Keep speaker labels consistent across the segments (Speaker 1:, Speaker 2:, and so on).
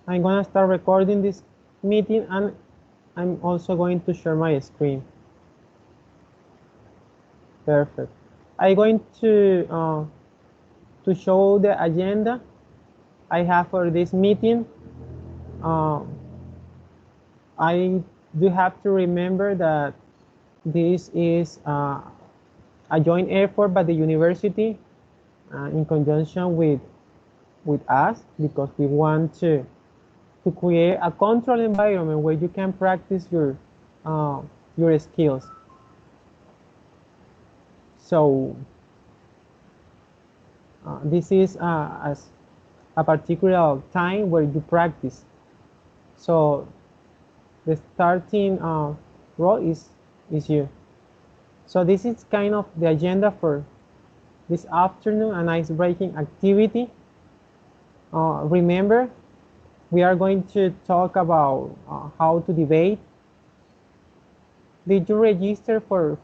Speaker 1: I'm gonna start recording this meeting, and I'm also going to share my screen. Perfect. I'm going to show the agenda I have for this meeting. I do have to remember that this is a joint effort by the university in conjunction with us, because we want to create a controlled environment where you can practice your skills. So this is as a particular time where you practice. So the starting role is you. So this is kind of the agenda for this afternoon, an ice-breaking activity. Remember, we are going to talk about how to debate. Did you register for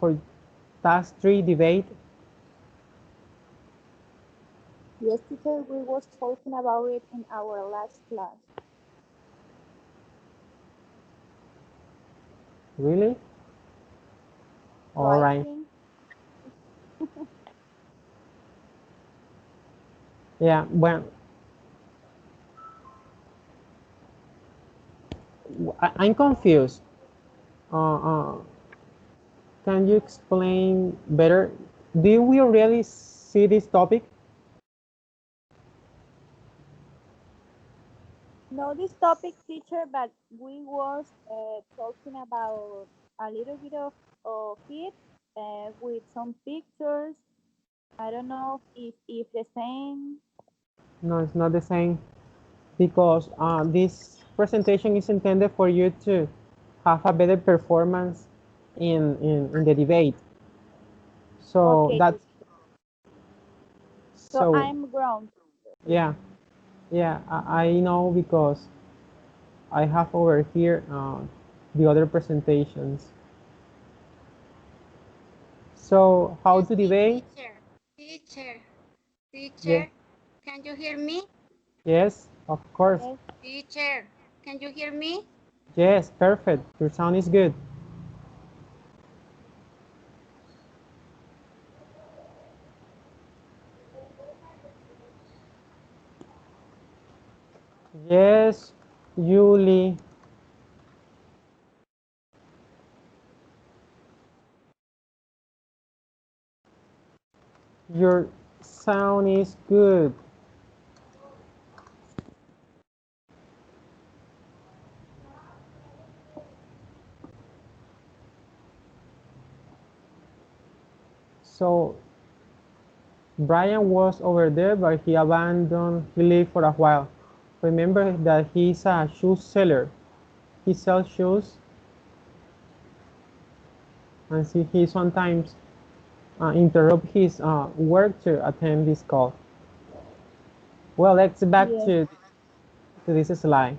Speaker 1: task 3 debate?
Speaker 2: Yes, teacher, we was talking about it in our last class.
Speaker 1: Really?
Speaker 2: So
Speaker 1: All
Speaker 2: I
Speaker 1: right.
Speaker 2: think
Speaker 1: Yeah, well, I'm confused. Uh, uh, can you explain better? Do we really see this topic?
Speaker 2: no this topic, teacher, but we was talking about a little bit of it with some pictures. I don't know if the same.
Speaker 1: No, it's not the same, because this presentation is intended for you to have a better performance in the debate. So
Speaker 2: Okay,
Speaker 1: that's
Speaker 2: teacher. So
Speaker 1: so
Speaker 2: I'm grown.
Speaker 1: yeah, yeah, I know, because I have over here the other presentations. So how
Speaker 3: Yes,
Speaker 1: to debate?
Speaker 3: teacher,
Speaker 1: Yes,
Speaker 3: can you hear me?
Speaker 1: yes, of course.
Speaker 2: Yes.
Speaker 3: Teacher, can you hear me?
Speaker 1: Yes, perfect. Your sound is good. Yes, Julie. Your sound is good. So Brian was over there, but he abandoned. He left for a while. Remember that he's a shoe seller. He sells shoes, and see, he sometimes interrupt his work to attend this call. Well, let's back
Speaker 2: Yes.
Speaker 1: to this slide.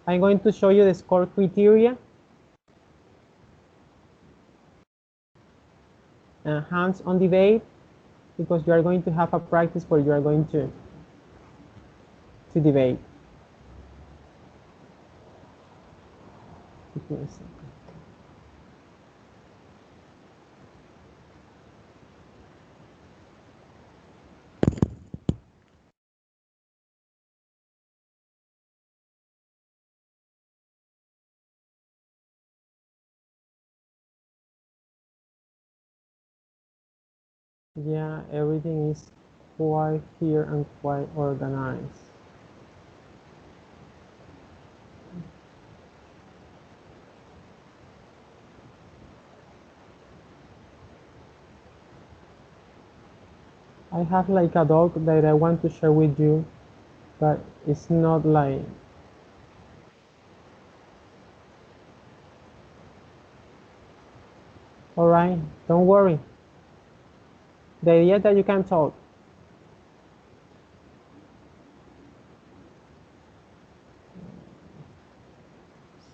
Speaker 1: I'm going to show you the score criteria. Hands-on debate, because you are going to have a practice where you are going to debate. Yeah, everything is quite here and quite organized. I have like a dog that I want to share with you, but it's not like. All right, don't worry. The idea that you can talk.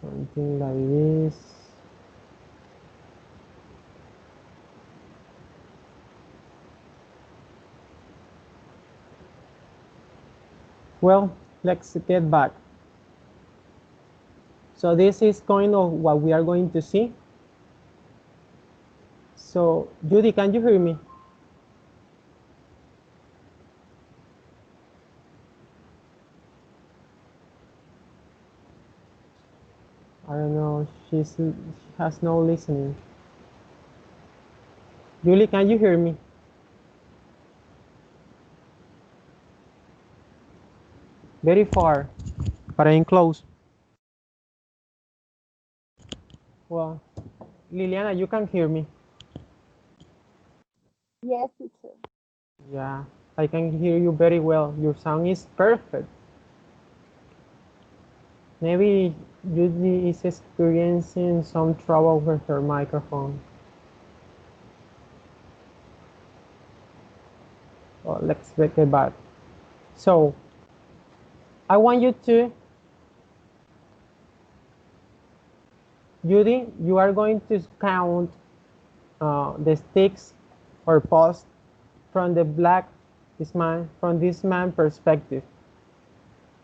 Speaker 1: Something like this. Well, let's get back. So this is kind of what we are going to see. So Judy, can you hear me? I don't know, she has no listening. Julie, can you hear me? Very far, but I'm close. Well, Liliana, you can hear me.
Speaker 2: Yes, teacher.
Speaker 1: Yeah, I can hear you very well. Your sound is perfect. Maybe Judy is experiencing some trouble with her microphone. Well, let's get back. So, I want you to, Judy, you are going to count the sticks or posts from the from this man perspective.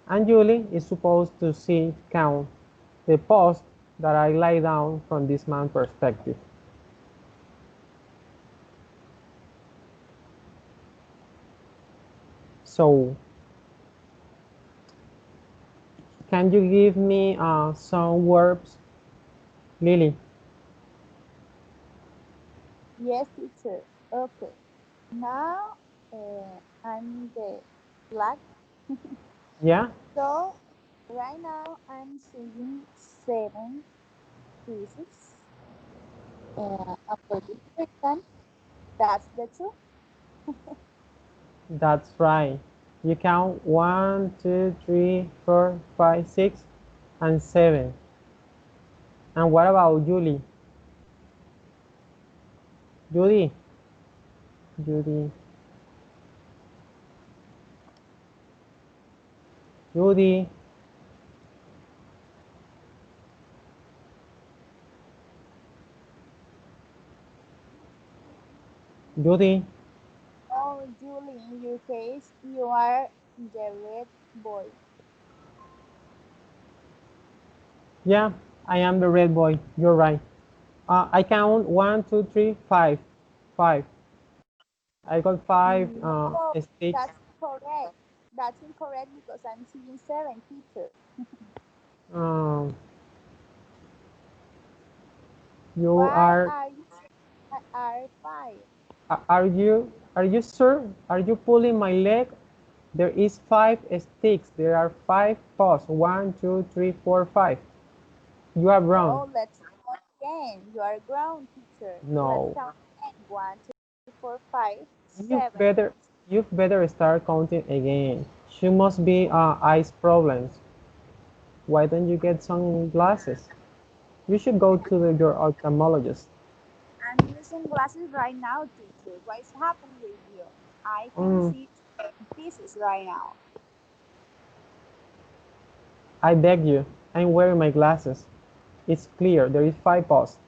Speaker 1: And Julie is supposed to count the post that I lie down from this man perspective. So, can you give me some verbs, Lily?
Speaker 2: Yes, teacher. Okay. Now I'm the black.
Speaker 1: Yeah,
Speaker 2: So right now I'm seeing 7 pieces. And for this reason, that's the truth.
Speaker 1: that's right. You count 1, 2, 3, 4, 5, 6, and 7. And what about Julie? Judy, Judy, Judy, Judy.
Speaker 2: Oh, Julie, in your case, you are the red boy.
Speaker 1: Yeah, I am the red boy. You're right. I count 1, 2, 3, 5. 5. I got 5
Speaker 2: No,
Speaker 1: sticks.
Speaker 2: that's incorrect. That's incorrect because I'm seeing 7, teacher.
Speaker 1: Um, you
Speaker 2: Why
Speaker 1: are.
Speaker 2: are you seeing are 5?
Speaker 1: Are you sure? Are you pulling my leg? There is 5 sticks. There are 5 paws. 1, 2, 3, 4, 5. You are wrong.
Speaker 2: No, let's count again. You are grown, teacher. Let's
Speaker 1: No.
Speaker 2: count again. 1, 2, 3, 4, 5,
Speaker 1: You've
Speaker 2: 7.
Speaker 1: better you've better start counting again. She must be eyes problems. Why don't you get some glasses? You should go to your ophthalmologist.
Speaker 2: I'm using glasses right now, teacher. What is happening with you? I can
Speaker 1: Mm,
Speaker 2: see pieces right now.
Speaker 1: I beg you. I'm wearing my glasses. It's clear. There is 5 paws.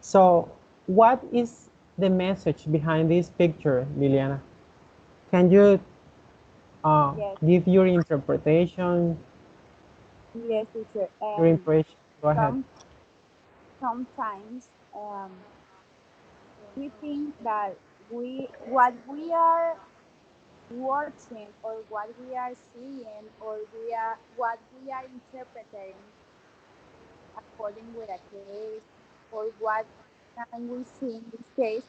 Speaker 1: So, what is the message behind this picture, Liliana? Can you
Speaker 2: Yes,
Speaker 1: give your interpretation,
Speaker 2: yes, teacher.
Speaker 1: your impression? Go ahead.
Speaker 2: Some sometimes we think that what we are watching or what we are seeing or what we are interpreting according with a case or what can we see in this case,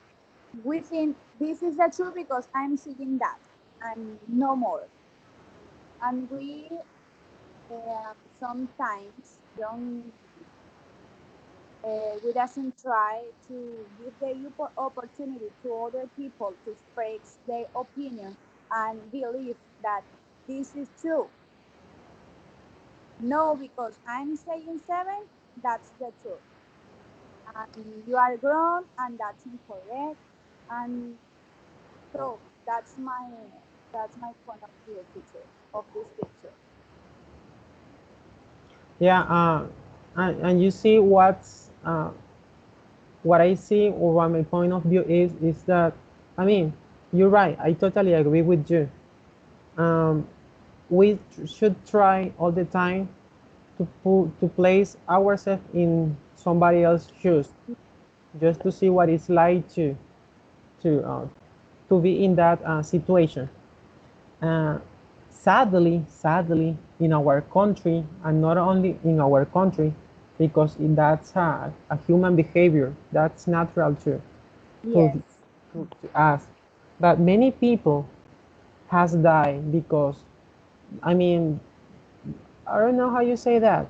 Speaker 2: we think this is the truth because I'm seeing that and no more. And sometimes don't we doesn't try to give the opportunity to other people to express their opinion and believe that this is true. No, because I'm saying 7, that's the truth. And you are grown, and that's incorrect. And so that's my point of view, teacher, of this picture.
Speaker 1: Yeah, and you see what I see or what my point of view is that, I mean, you're right. I totally agree with you. We should try all the time to place ourselves in somebody else's shoes, just to see what it's like to uh, to be in that situation. Uh, sadly, in our country, and not only in our country, because that's a human behavior, that's natural to,
Speaker 2: Yes.
Speaker 1: to us. But many people has died because, I mean, I don't know how you say that.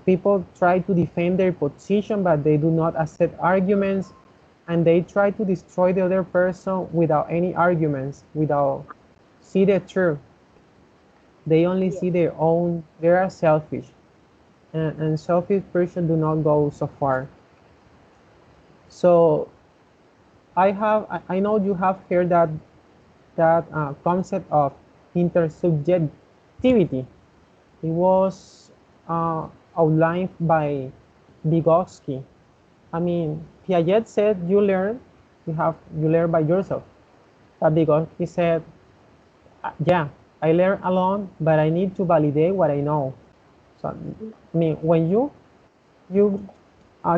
Speaker 1: People try to defend their position, but they do not accept arguments, and they try to destroy the other person without any arguments, without see the truth. They only
Speaker 2: Yes.
Speaker 1: see their own. They are selfish, and selfish person do not go so far. So I know you have heard that concept of intersubjectivity. It was outlined by Vygotsky. I mean, Piaget said you learn by yourself. But Vygotsky said, yeah, I learn alone, but I need to validate what I know. So, I mean, when you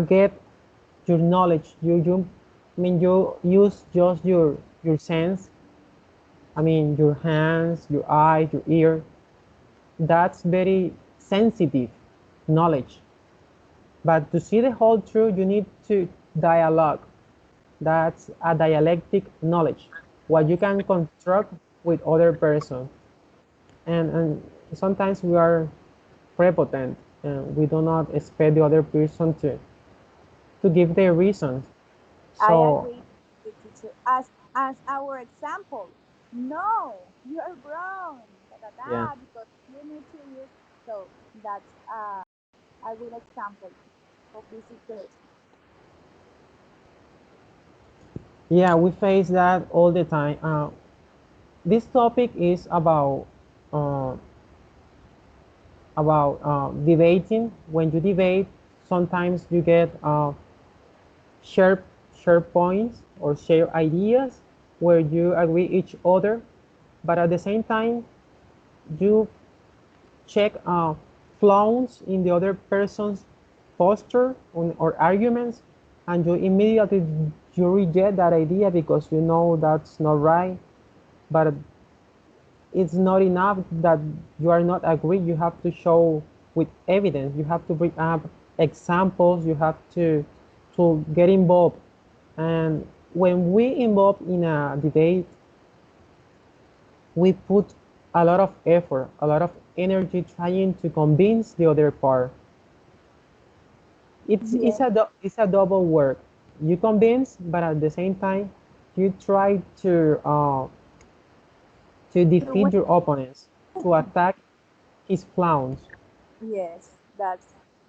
Speaker 1: get your knowledge, I mean, you use just your sense. I mean, your hands, your eyes, your ear. That's very sensitive knowledge. But to see the whole truth, you need to dialogue. That's a dialectic knowledge, what you can construct with other person. And sometimes we are prepotent and we do not expect the other person to give their reasons.
Speaker 2: I
Speaker 1: So
Speaker 2: agree with the teacher. As our example, no, you're wrong. Da, da,
Speaker 1: yeah,
Speaker 2: da, because you need to use. So that's a good example of this situation.
Speaker 1: yeah, we face that all the time. This topic is uh, about debating. When you debate, sometimes you get share share points or share ideas where you agree each other, but at the same time you check flaws in the other person's posture or arguments, and you immediately you reject that idea because you know that's not right. But it's not enough that you are not agree. You have to show with evidence. You have to bring up examples. You have to get involved. And when we involve in a debate, we put a lot of effort, a lot of energy trying to convince the other part.
Speaker 2: Yes,
Speaker 1: It's a double work. You convince, but at the same time, you try to
Speaker 2: to win.
Speaker 1: defeat your opponents, to attack his flaws.
Speaker 2: Yes,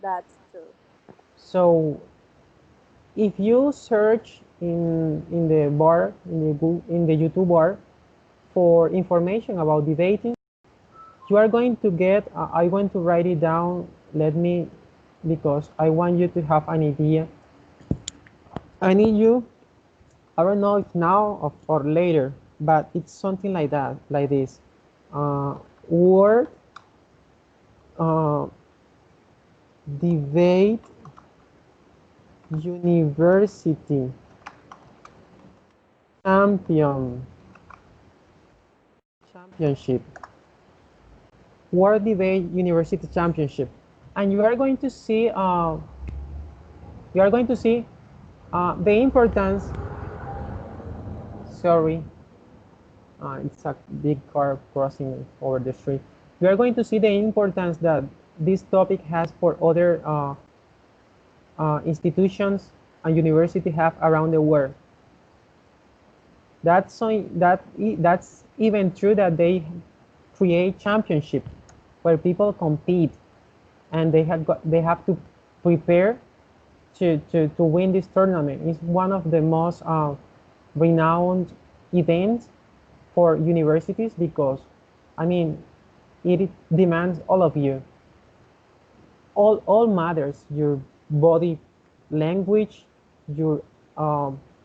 Speaker 2: that's true.
Speaker 1: So if you search in the bar in the YouTube bar for information about debating, you are going to get. I want to write it down. Let me, because I want you to have an idea. I need you. I don't know if now or later, but it's something like that, like this. Uh, Word uh, debate university champion championship. World Debate University Championship, and you are going to see the importance. Sorry, it's a big car crossing over the street. You are going to see the importance that this topic has for other institutions and universities have around the world. That's even true that they create championship where people compete and they have to prepare to win this tournament. It's one of the most renowned events for universities because, I mean, it demands all of you. All matters. Your body language, your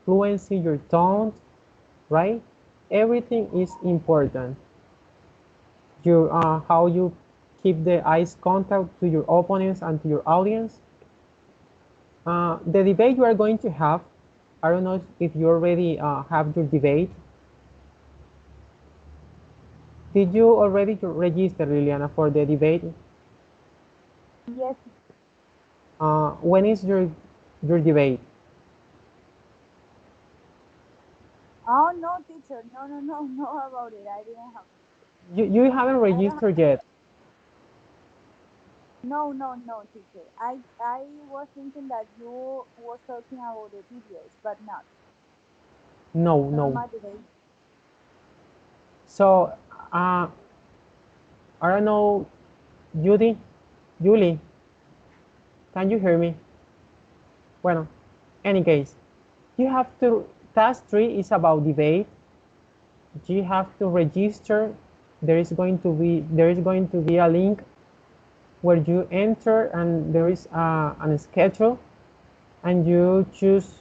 Speaker 1: fluency, your tone, right? Everything is important. Your how you keep the eyes contact to your opponents and to your audience. The debate you are going to have, I don't know if you already have your debate. Did you already register, Liliana, for the debate?
Speaker 2: Yes.
Speaker 1: When is your debate?
Speaker 2: Oh no, teacher. No about it. I didn't have.
Speaker 1: You haven't registered yet.
Speaker 2: No, teacher. I was thinking that you was talking about the videos, but not
Speaker 1: No.
Speaker 2: my debate.
Speaker 1: So, I don't know, Julie, can you hear me? Bueno, any case, you have to, task 3 is about debate. You have to register. There is going to be a link where you enter, and there is a schedule, and you choose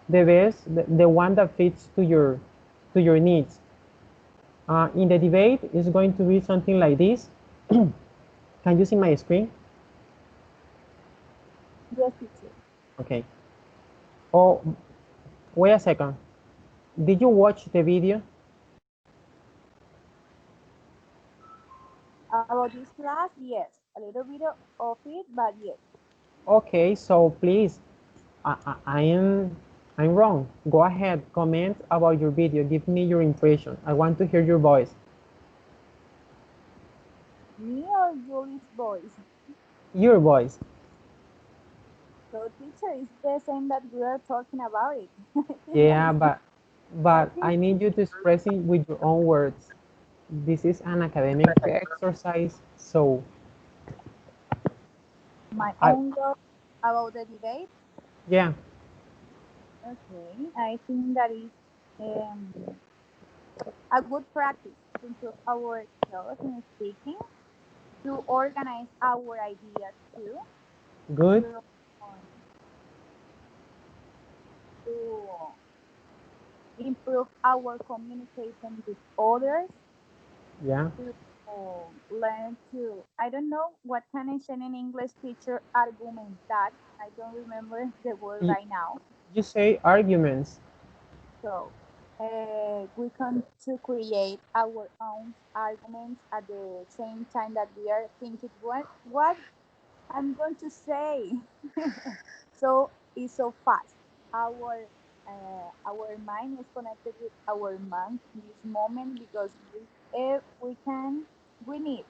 Speaker 1: the best, the one that fits to your needs. In the debate, it's going to be something like this. Can you see my screen?
Speaker 2: Yes, teacher.
Speaker 1: Okay. Oh, wait a second. Did you watch the video?
Speaker 2: About this class, yes, a little bit of it, but yes.
Speaker 1: Okay, so please, I'm wrong. Go ahead, comment about your video. Give me your impression. I want to hear your voice.
Speaker 2: Me or Julie's voice?
Speaker 1: Your voice.
Speaker 2: So, teacher, is the same that we are talking about it.
Speaker 1: Yeah,
Speaker 2: I
Speaker 1: but
Speaker 2: think
Speaker 1: I need you to express it with your own words. This is an academic exercise, so
Speaker 2: my
Speaker 1: I
Speaker 2: own words about the debate.
Speaker 1: yeah,
Speaker 2: Okay, I think that is um, a good practice to improve our skills in speaking, to organize our ideas too,
Speaker 1: good.
Speaker 2: to, um, to improve our communication with others,
Speaker 1: Yeah.
Speaker 2: to learn to, I don't know what can I say in English, teacher, argumentar. I don't remember the word
Speaker 1: You,
Speaker 2: right now.
Speaker 1: you say arguments.
Speaker 2: So we can to create our own arguments at the same time that we are thinking what I'm going to say. So it's so fast. Our mind is connected with our mind in this moment because we need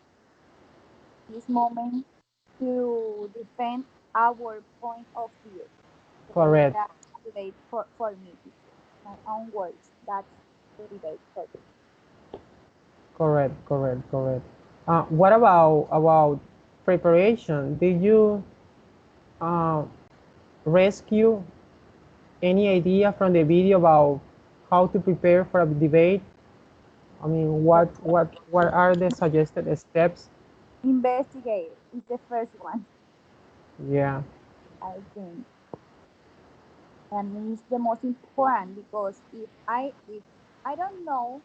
Speaker 2: this moment to defend our point of view. So
Speaker 1: Correct.
Speaker 2: that's the debate for me, teacher. My own words. That's the debate for me.
Speaker 1: Correct. What about preparation? Did you uh, rescue any idea from the video about how to prepare for a debate? I mean, what are the suggested steps?
Speaker 2: Investigate is the first one,
Speaker 1: Yeah,
Speaker 2: I think. And it's the most important because if I don't know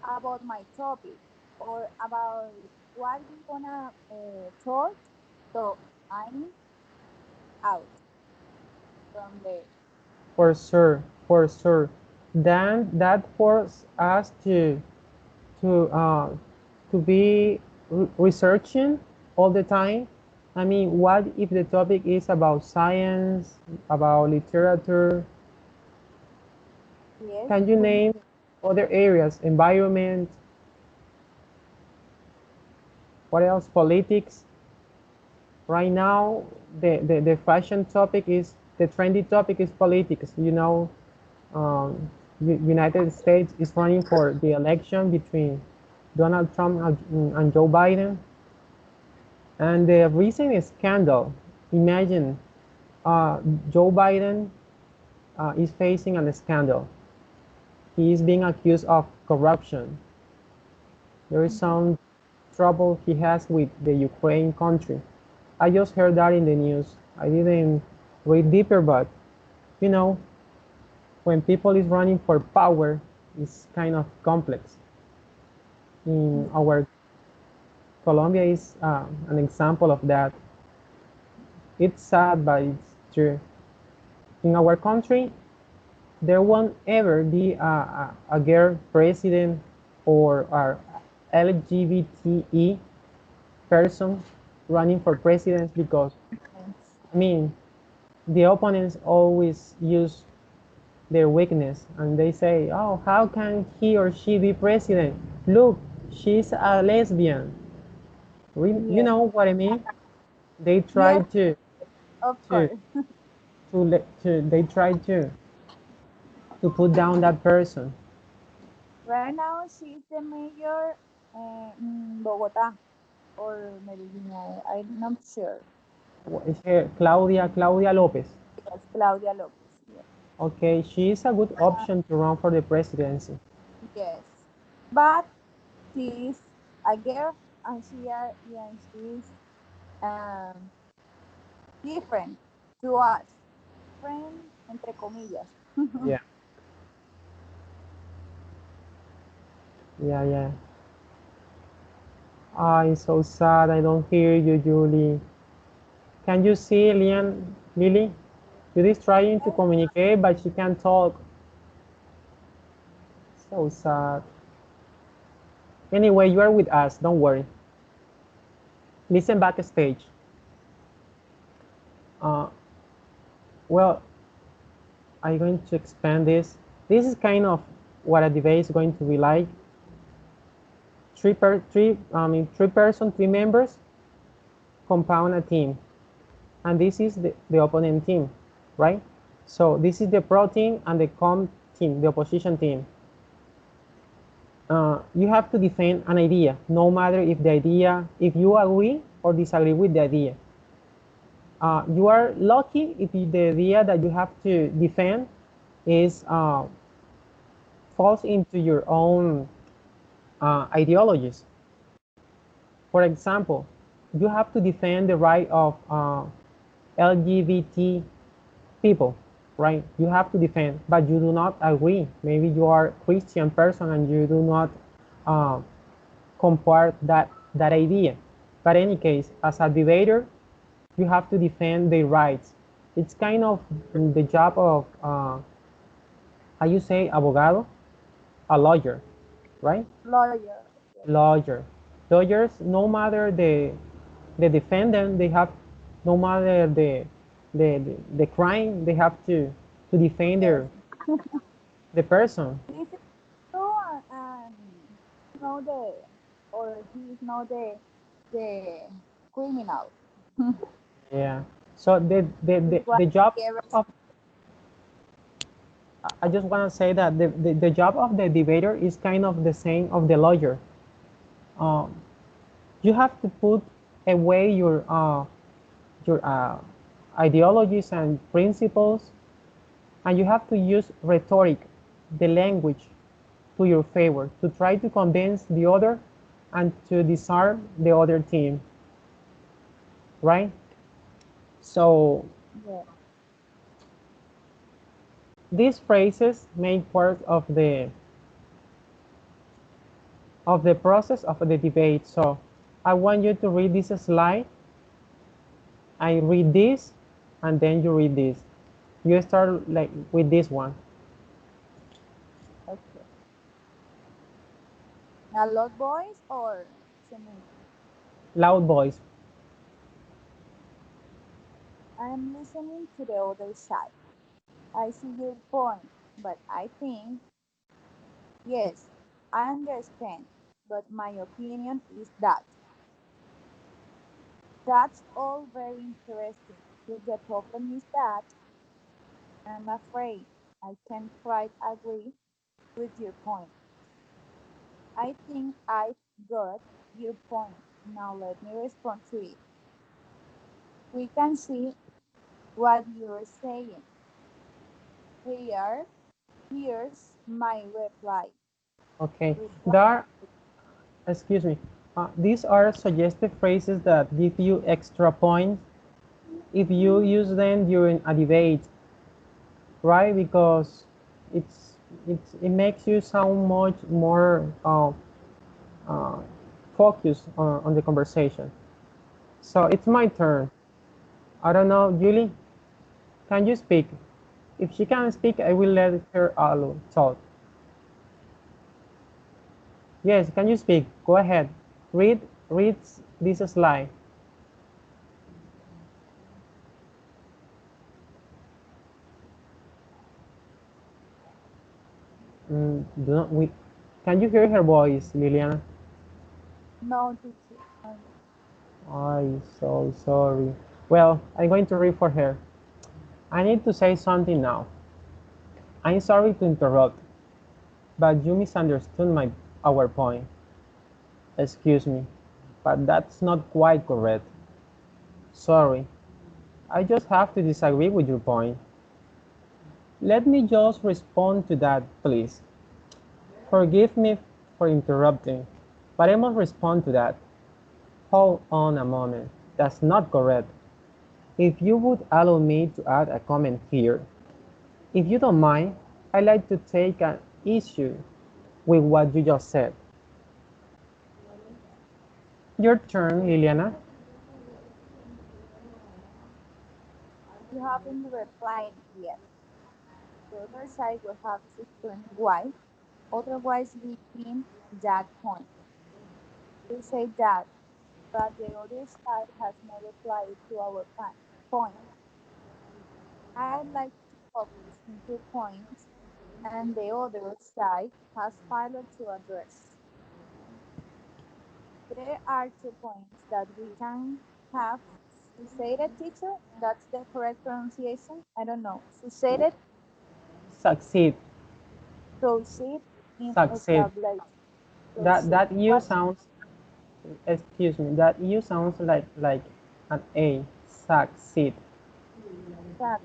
Speaker 2: about my topic or about what we gonna talk, so I'm out from the
Speaker 1: for sure. Then that forces us to uh, to be researching all the time. I mean, what if the topic is about science, about literature?
Speaker 2: yes,
Speaker 1: Can you
Speaker 2: we
Speaker 1: name other areas? Environment, what else? Politics. Right now, the fashion topic is, the trendy topic is politics. Um, United States is running for the election between Donald Trump and Joe Biden. And the recent scandal, imagine uh, Joe Biden is facing a scandal. He is being accused of corruption. There is some trouble he has with the Ukraine country. I just heard that in the news. I didn't read deeper, but you know, when people is running for power, it's kind of complex in our. Colombia is an example of that. It's sad, but it's true. In our country, there won't ever be a girl president or a LGBTE person running for president because, I mean, the opponents always use their weakness and they say, oh, how can he or she be president? Look, she's a lesbian. You
Speaker 2: Yes.
Speaker 1: know what I mean? They try
Speaker 2: Yes, of
Speaker 1: to,
Speaker 2: course.
Speaker 1: they try to put down that person.
Speaker 2: Right now, she's the mayor in Bogota or Medellin. I'm not sure.
Speaker 1: Is her Claudia Lopez.
Speaker 2: Yes, Claudia Lopez. Yes.
Speaker 1: Okay, she is a good option to run for the presidency.
Speaker 2: Yes. But she's a girl and she's um, different to us. Different, entre comillas.
Speaker 1: Yeah, yeah. Ah, it's so sad. I don't hear you, Julie. Can you see Lily? Julie is trying to communicate, but she can't talk. So sad. Anyway, you are with us. Don't worry. Listen backstage. Uh, well, I'm going to expand this. This is kind of what a debate is going to be like. Three members compound a team, and this is the opponent team, right? So this is the pro team and the con team, the opposition team. You have to defend an idea, no matter if you agree or disagree with the idea. You are lucky if the idea that you have to defend is falls into your own ideologies. For example, you have to defend the right of LGBT people, right? You have to defend, but you do not agree. Maybe you are a Christian person and you do not uh, compart that idea. But in any case, as a debater, you have to defend their rights. It's kind of the job of how you say abogado, a lawyer, right?
Speaker 2: Lawyer. Yes.
Speaker 1: Lawyer. Lawyers, no matter the defendant, they have no matter the crime, they have to defend
Speaker 2: Yes.
Speaker 1: the person.
Speaker 2: This is true, and know the or he's not the criminal.
Speaker 1: Yeah. So
Speaker 2: It's what
Speaker 1: the job
Speaker 2: ever.
Speaker 1: of I just want to say that the job of the debater is kind of the same of the lawyer. Um, you have to put away your ideologies and principles, and you have to use rhetoric, the language, to your favor to try to convince the other and to disarm the other team, right? So
Speaker 2: Yeah.
Speaker 1: these phrases make part of the process of the debate. So I want you to read this slide. I read this, and then you read this. You start like with this one.
Speaker 2: Okay. A lot boys or cementing?
Speaker 1: Loud voice.
Speaker 2: I am listening to the other side. I see your point, but I think yes, I understand. But my opinion is that that's all very interesting. But the problem is that I'm afraid I can't quite agree with your point. I think I've got your point. Now let me respond to it. We can see what you're saying. Here, here's my reply.
Speaker 1: Okay.
Speaker 2: Reply.
Speaker 1: There are, excuse me. These are suggestive phrases that give you extra points if you use them during a debate, right? Because it makes you sound much more uh, focus on the conversation. So it's my turn. I don't know, Julie, can you speak? If she can speak, I will let her alone talk. Yes, can you speak? Go ahead. Read this slide. Can you hear her voice, Liliana?
Speaker 2: No, teacher.
Speaker 1: I'm so sorry. Well, I'm going to read for her. I need to say something now. I'm sorry to interrupt, but you misunderstood our point. Excuse me, but that's not quite correct. Sorry, I just have to disagree with your point. Let me just respond to that, please. Forgive me for interrupting, but I must respond to that. Hold on a moment. That's not correct. If you would allow me to add a comment here. If you don't mind, I'd like to take an issue with what you just said. Your turn, Liliana.
Speaker 2: You haven't replied yet. The other side will have to explain why. Otherwise, we mean that point. We say that, but the other side has not replied to our point. I'd like to focus on 2 points, and the other side has failed to address. There are 2 points that we can have succeeded, teacher. That's the correct pronunciation. I don't know. Succeeded,
Speaker 1: Succeed.
Speaker 2: proceed in
Speaker 1: Succeed.
Speaker 2: establish. Proceed.
Speaker 1: That you
Speaker 2: What?
Speaker 1: sounds. Excuse me. That you sounds like an A. Succeed.
Speaker 2: That.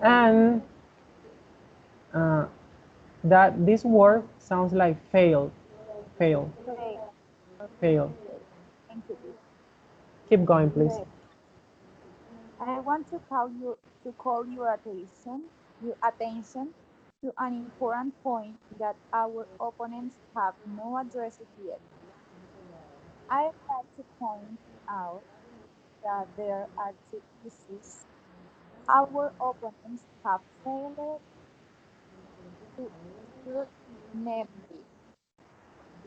Speaker 1: And uh, that this word sounds like fail. Fail.
Speaker 2: Fail. Okay.
Speaker 1: Fail.
Speaker 2: Thank you, teacher.
Speaker 1: Keep going, please.
Speaker 2: Fail. I want to call your attention to an important point that our opponents have not addressed yet. I'd like to point out that there are 2 issues our opponents have failed to assert, namely,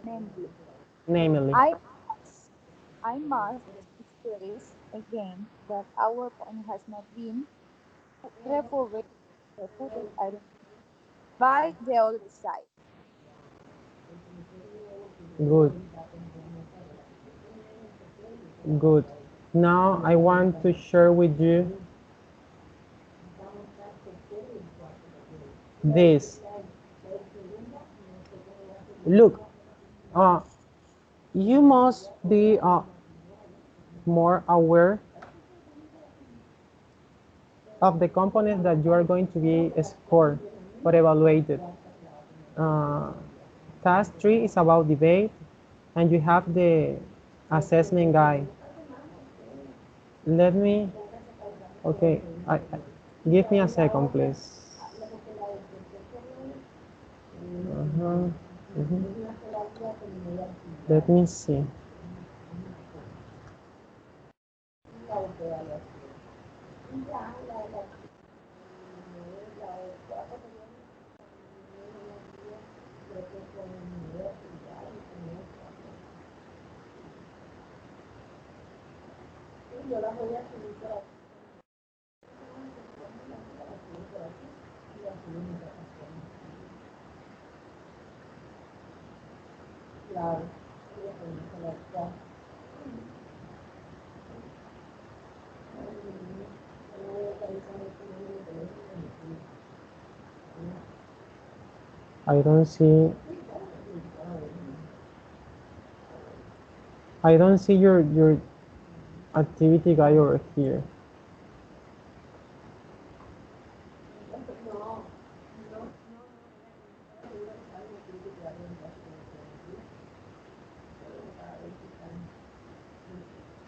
Speaker 2: namely,
Speaker 1: Namely.
Speaker 2: I must, I must stress again that our point has not been refuted, I don't know, by the other side.
Speaker 1: Good. Good. Now I want to share with you this. Look, uh, you must be more aware of the components that you are going to be scored or evaluated. Uh, Task 3 is about debate, and you have the assessment guide. Let me, okay, give me a second, please. Uh-huh. Mhm. Let me see. I don't see I don't see your activity guide over here.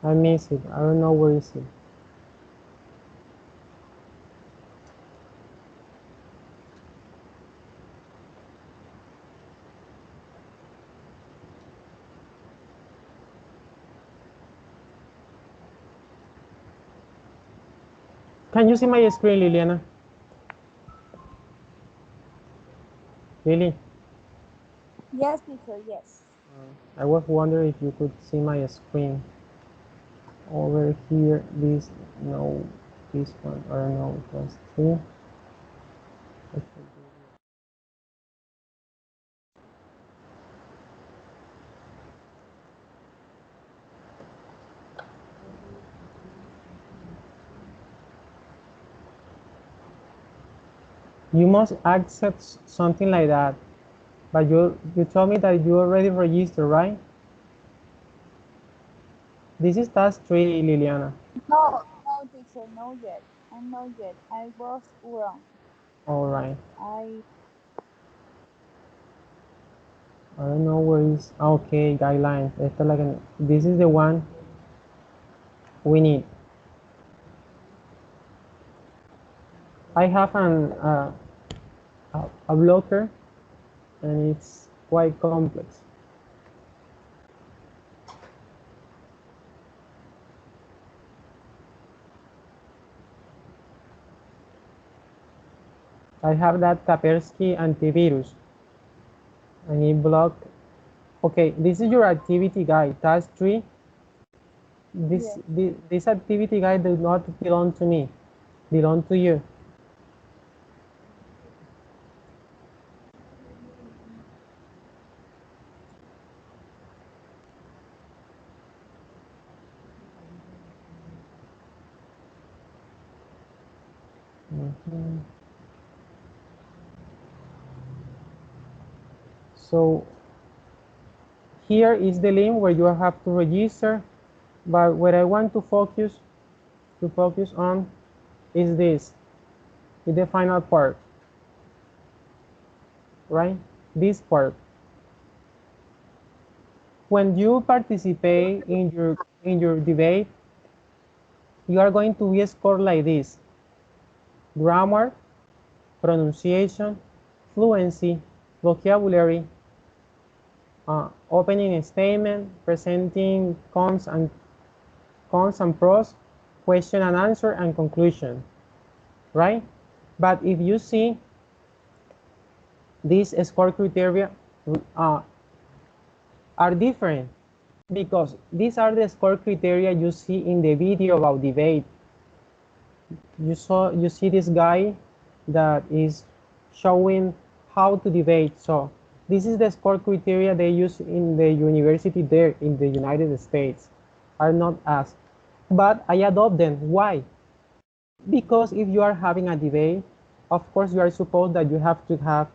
Speaker 1: I miss it. I don't know where is it. Can you see my screen, Liliana? Lily?
Speaker 2: Yes, teacher, yes.
Speaker 1: I was wondering if you could see my screen. Over here, this, no, this one, or no, it was 3. You must accept something like that. But you told me that you already registered, right? This is task 3, Liliana.
Speaker 2: No, no, teacher, no yet. I'm not yet. I was wrong.
Speaker 1: All right.
Speaker 2: I
Speaker 1: I don't know where is. Okay, guidelines. This is the one we need. I have a blocker, and it's quite complex. I have that Kaspersky antivirus, and it blocked. Okay, this is your activity guide, task 3.
Speaker 2: yes.
Speaker 1: This activity guide does not belong to me, belong to you. So here is the link where you have to register, but what I want to focus on is this, is the final part, right? This part. When you participate in your debate, you are going to be scored like this: grammar, pronunciation, fluency, vocabulary, opening statement, presenting cons and pros, question and answer, and conclusion, right? But if you see these score criteria are different, because these are the score criteria you see in the video about debate. You see this guy that is showing how to debate. So this is the score criteria they use in the university there in the United States, are not us. But I adopt them. Why? Because if you are having a debate, of course you are supposed that you have to have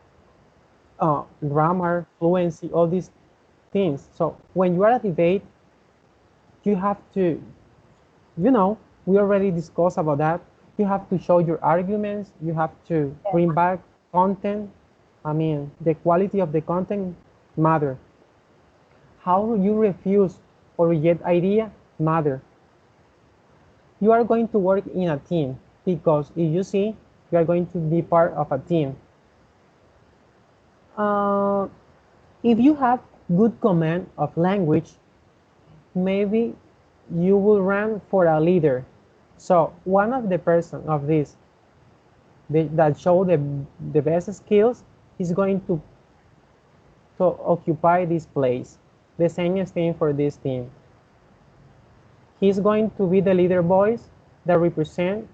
Speaker 1: grammar, fluency, all these things. So when you are at debate, you have to, we already discussed about that. You have to show your arguments. You have to bring back content. I mean, the quality of the content matter. How you refuse or reject idea matter. You are going to work in a team, because if you see, you are going to be part of a team. If you have good command of language, maybe you will run for a leader. So one of the person of this that show the best skills is going to occupy this place. The same thing for this team. He's going to be the leader voice that represent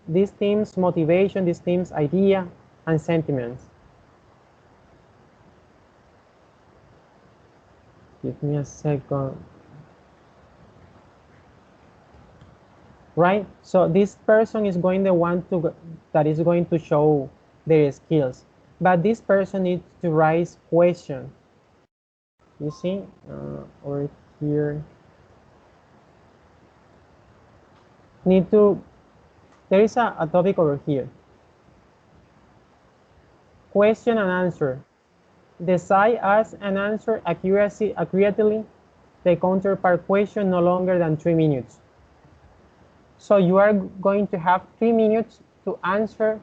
Speaker 1: this team's motivation, this team's idea and sentiments. Give me a second. Right? So this person is going the one that is going to show their skills. But this person needs to raise question. You see, over here. There is a topic over here. Question and answer. Decide ask and answer accurately the counterpart question no longer than 3 minutes. So you are going to have 3 minutes to answer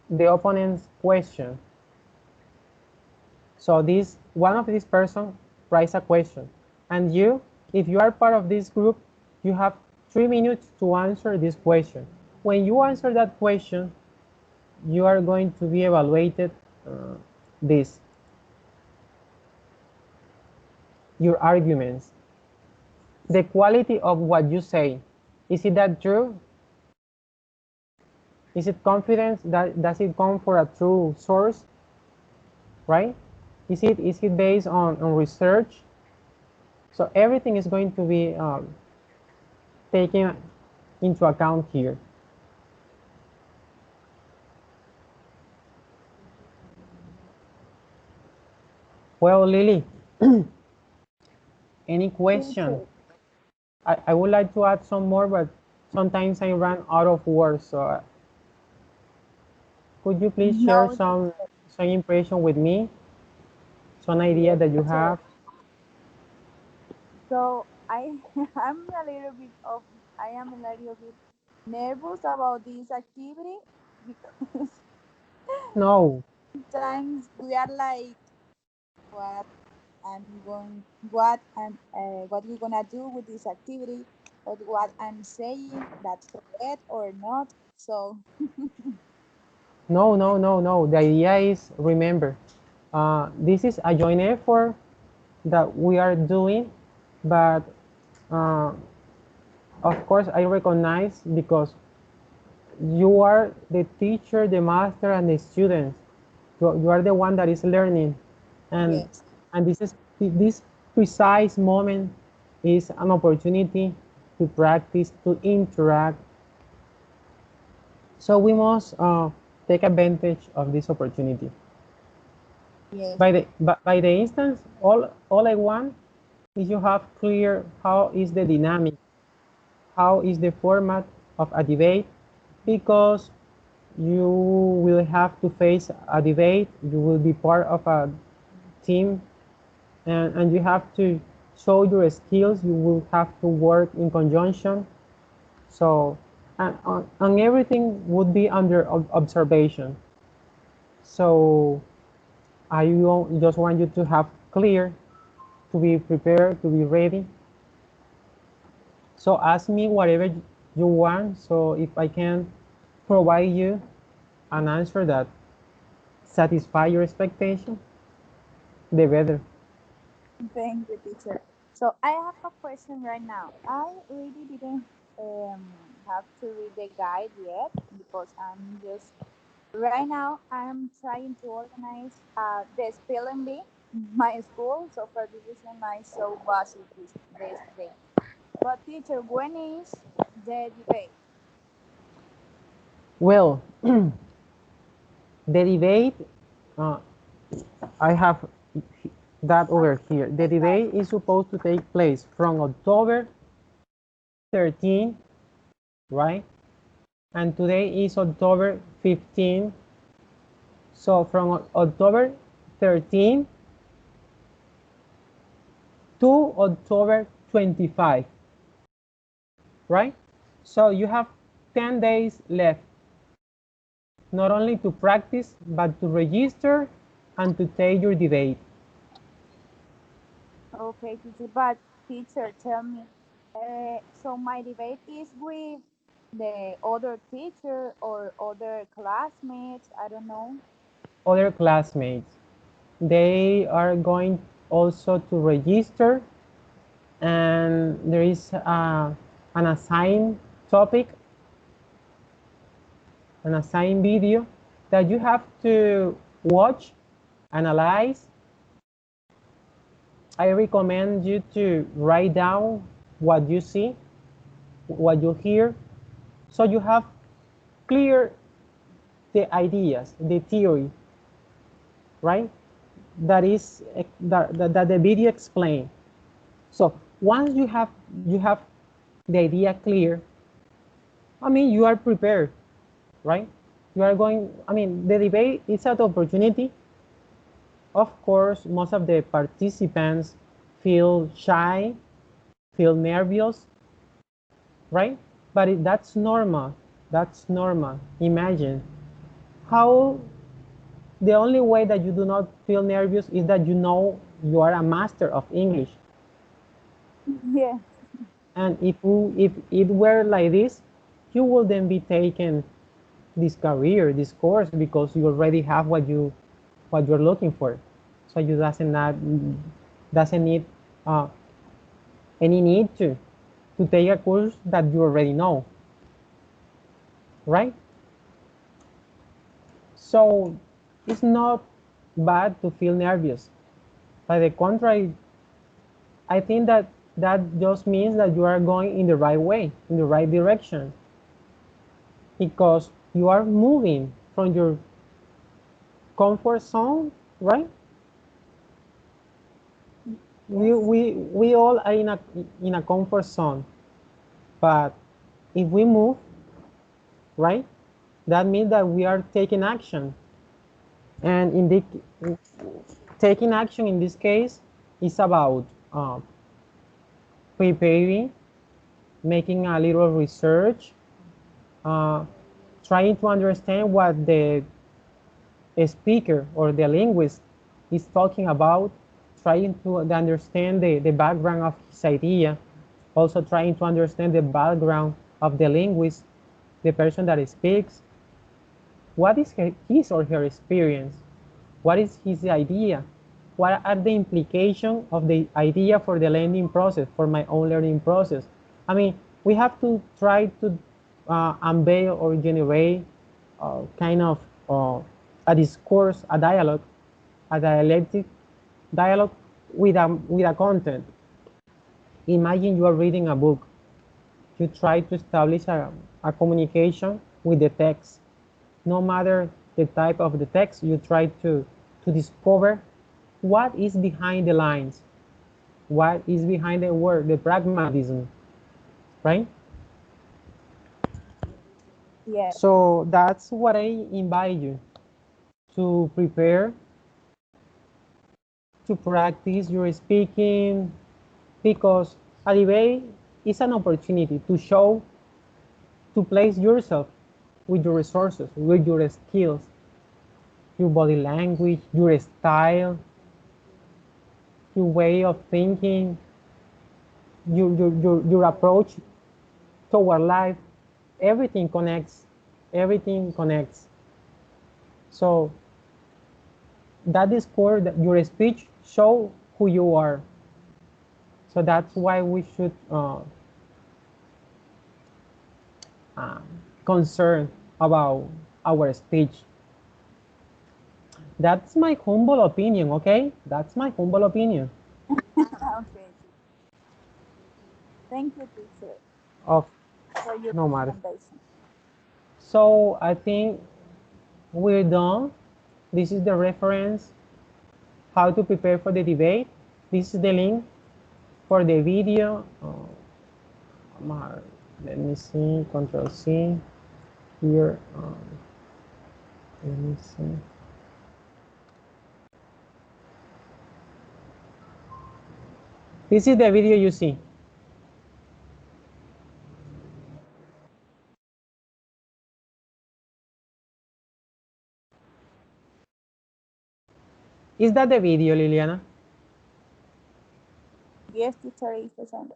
Speaker 1: the opponent's question. So one of these person writes a question, and you, if you are part of this group, you have 3 minutes to answer this question. When you answer that question, you are going to be evaluated this, your arguments, the quality of what you say. Is it that true? Is it confidence? Does it come from a true source? Right? Is it based on research? So everything is going to be taken into account here. Well, Lily, any question?
Speaker 2: Teacher,
Speaker 1: I would like to add some more, but sometimes I run out of words. So could you please share
Speaker 2: no,
Speaker 1: some impression with me, some idea
Speaker 2: yes,
Speaker 1: that you
Speaker 2: teacher.
Speaker 1: have?
Speaker 2: So I'm a little bit of I am a little bit nervous about this activity because
Speaker 1: No,
Speaker 2: sometimes we are like, what what we're gonna do with this activity, or what I'm saying that's correct or not. So
Speaker 1: no, no, no, no. The idea is, remember, this is a joint effort that we are doing, but uh, of course I recognize because you are the teacher, the master, and the students. You are the one that is learning, and
Speaker 2: yes,
Speaker 1: this precise moment is an opportunity to practice, to interact. So we must take advantage of this opportunity.
Speaker 2: yes,
Speaker 1: By the instance, all I want is you have clear how is the dynamic, how is the format of a debate, because you will have to face a debate, you will be part of a team, and you have to show your skills, you will have to work in conjunction. So, and everything would be under observation. So just want you to have clear, to be prepared, to be ready. So ask me whatever you want. So if I can provide you an answer that satisfy your expectation, the better.
Speaker 2: thank you, teacher. So I have a question right now. I really didn't have to read the guide yet because I'm just right now I'm trying to organize the spelling bee my school. So for this reason I so busy this day. But teacher, when is the debate?
Speaker 1: Well, the debate, uh, I have that
Speaker 2: I
Speaker 1: over here. The
Speaker 2: the guide.
Speaker 1: debate is supposed to take place from October 13, right? And today is October 15. So from October 13 to October 25, right? So you have 10 days left, not only to practice, but to register and to take your debate.
Speaker 2: Okay, teacher. But teacher, tell me. So my debate is with the other teacher or other classmates. I don't know.
Speaker 1: Other classmates, they are going also to register, and there is an assigned topic, an assigned video that you have to watch, analyze. I recommend you to write down what you see, what you hear, so you have clear the ideas, the theory, right? That is that the video explain. So once you have the idea clear, I mean you are prepared, right? You are going. I mean the debate is an opportunity. Of course, most of the participants feel shy, feel nervous, right? But that's normal. That's normal. Imagine how the only way that you do not feel nervous is that you know you are a master of English.
Speaker 2: Yeah.
Speaker 1: And if it were like this, you will then be taking this career, this course, because you already have what you're looking for. So you doesn't need any need to take a course that you already know, right? So it's not bad to feel nervous. By the contrary, I think that just means that you are going in the right way, in the right direction, because you are moving from your comfort zone, right? We all are in a comfort zone, but if we move, right, that means that we are taking action, and in the taking action in this case is about preparing, making a little research, uh, trying to understand what the speaker or the linguist is talking about, trying to understand the background of his idea, also trying to understand the background of the linguist, the person that speaks. What is his or her experience? What is his idea? What are the implications of the idea for the learning process, for my own learning process? I mean, we have to try to unveil or generate kind of a discourse, a dialogue, a dialectic dialogue with a content. Imagine you are reading a book. You try to establish a communication with the text. No matter the type of the text, you try to discover what is behind the lines, what is behind the word, the pragmatism, right?
Speaker 2: Yeah.
Speaker 1: So that's what I invite you to prepare, to practice your speaking, because a debate is an opportunity to show, to place yourself with your resources, with your skills, your body language, your style, your way of thinking, your approach toward life. Everything connects. Everything connects. So that discourse, that your speech show who you are. So that's why we should concern about our speech. That's my humble opinion, okay? That's my humble opinion.
Speaker 2: Okay. Thank you, teacher,
Speaker 1: Of
Speaker 2: for your
Speaker 1: no matter.
Speaker 2: recommendation.
Speaker 1: So I think we're done. This is the reference how to prepare for the debate. This is the link for the video. Let me see, Control C here. Let me see. This is the video you see. Is that the video, Liliana?
Speaker 2: Yes, teacher, is the same.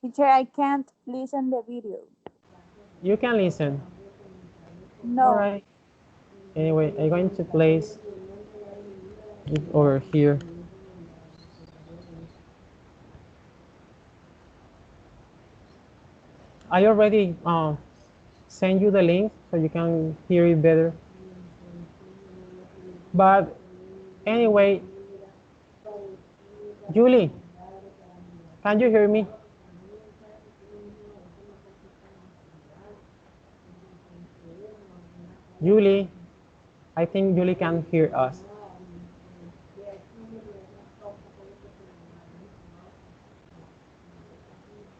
Speaker 2: Teacher, I can't listen the video.
Speaker 1: You can listen. All
Speaker 2: No.
Speaker 1: right. Anyway, I'm going to place it over here. I already sent you the link so you can hear it better. But anyway, Julie, can you hear me? Julie, I think Julie can hear us.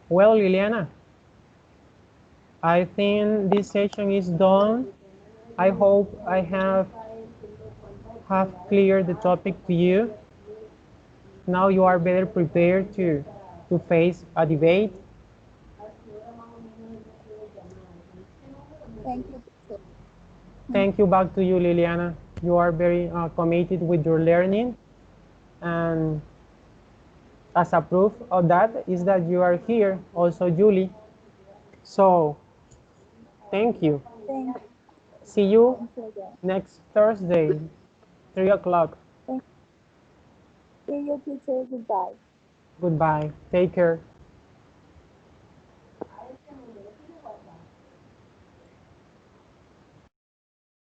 Speaker 1: Well, Liliana, I think this session is done. I hope I have cleared the topic to you. Now you are better prepared to to face a debate.
Speaker 2: Thank you, teacher.
Speaker 1: Thank you back to you, Liliana. You are very committed with your learning, and as a proof of that is that you are here, also Julie. So, thank you.
Speaker 2: Thank,
Speaker 1: See you
Speaker 2: thank you again.
Speaker 1: next Thursday, 3 o'clock.
Speaker 2: Thank, see you, teacher. Goodbye.
Speaker 1: Goodbye. Take care.